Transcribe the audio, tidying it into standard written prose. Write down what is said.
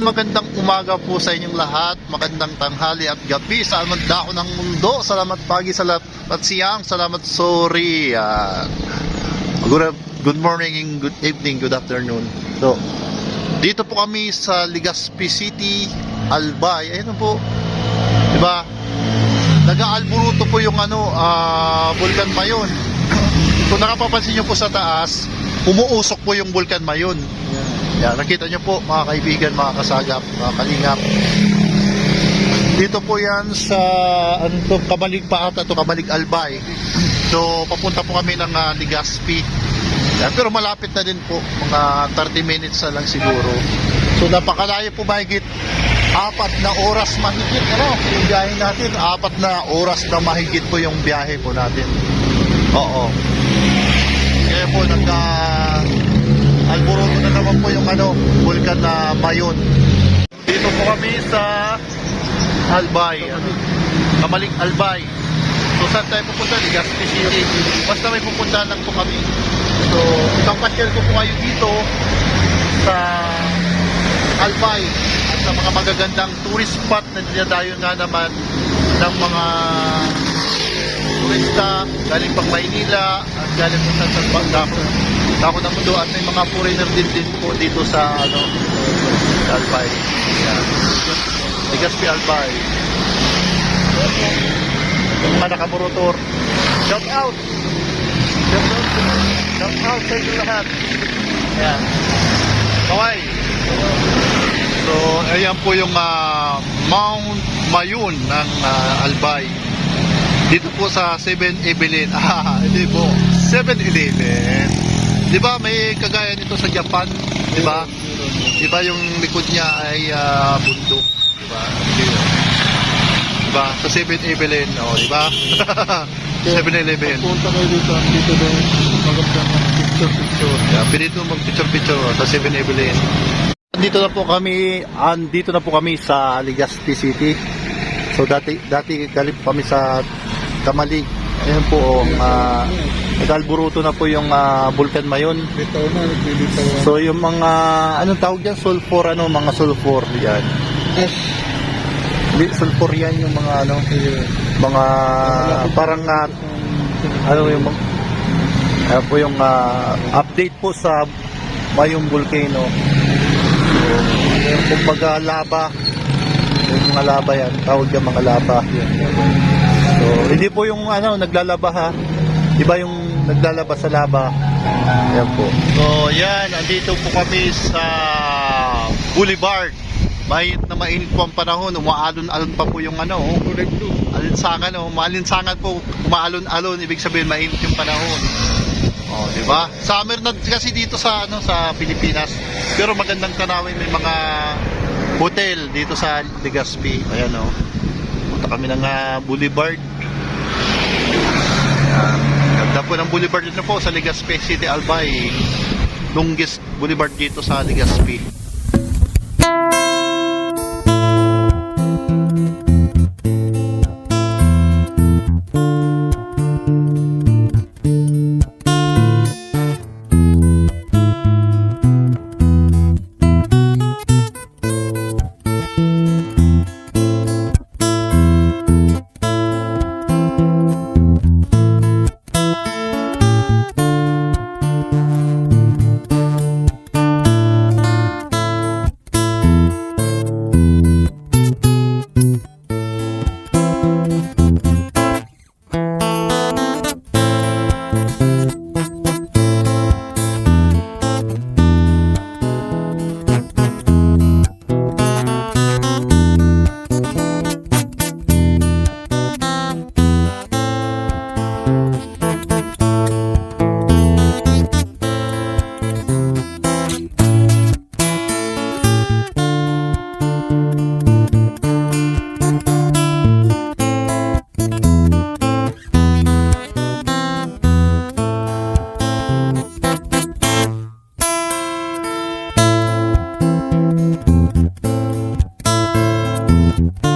Magandang umaga po sa inyong lahat. Magandang tanghali at gabi sa anumang dako ng mundo. Salamat pagi, salamat siyang, salamat sorry. Good morning, good evening, good afternoon. So, dito po kami sa Legazpi City, Albay. Ayun po. 'Di ba? Nag-aalburuto po yung Bulkan Mayon. Kung nakapapansin niyo po sa taas, umuusok po yung Bulkan Mayon. Yan, nakita nyo po mga kaibigan, mga kasagap, mga kalingap. Dito po yan sa Kamalig pa ata, Kamalig Albay. So papunta po kami ng Legazpi. Yan, pero malapit na din po, mga 30 minutes na lang siguro. So napakalayo po, mahigit 4 na oras mahigit yung biyahe natin. 4 na oras na mahigit po yung biyahe po natin. Oo. Kaya po alburuto na naman po yung Bulkan na Mayon. Dito po kami sa Albay, Kamalig Albay. So saan tayo pupunta? Legazpi City. Basta may pupunta lang po kami. So ikapasyal ko po kayo dito sa Albay at sa mga magagandang tourist spot na dinadayo nga naman ng mga turista galing pang Maynila at galing po sa Dako ng mundo, at may mga foreigner din po dito sa Albay. Yan. Legazpi Albay. Mga nakamotor. Shout out sa inyo lahat. Yan. Kaway. So ayan po yung Mount Mayon ng Albay. Dito po sa 7-Eleven. Hindi po, 7-Eleven. Di ba may kagaya nito sa Japan? Di ba? Di ba yung likod niya ay bundok? Di ba? Di ba? Sa 7-Eleven, di ba? 7-Eleven. Punta kayo dito daw magandang picture. Yeah, pinito mag-picture sa 7-Eleven. Andito na po kami sa Legazpi City. So dati galing po kami sa Kamalig. Ayan po, nag-alburuto na po yung Bulkan Mayon. So yung mga, anong tawag yan? Sulfur, mga sulfur yan. Sulfur yan yung mga mga parang yung po yung update po sa Mayon Volcano. So, kumbaga laba, yung mga laba yan, tawag yan mga laba. So, hindi po yung naglalaba ha. Iba yung naglalaba sa laba. Yan po. So, yan. Andito po kami sa Boulevard. Mainit na mainit po ang panahon. Umaalon-alon pa po yung alinsangan. Maalinsangan po. Umaalon-alon. Ibig sabihin, mainit yung panahon. Di ba? Summer na kasi dito sa sa Pilipinas. Pero magandang tanawin. May mga hotel dito sa Legazpi. Ayan punta kami ng Boulevard. Ganda po ng Boulevard dito po sa Legazpi City, Albay. Longest Boulevard dito sa Legazpi. po.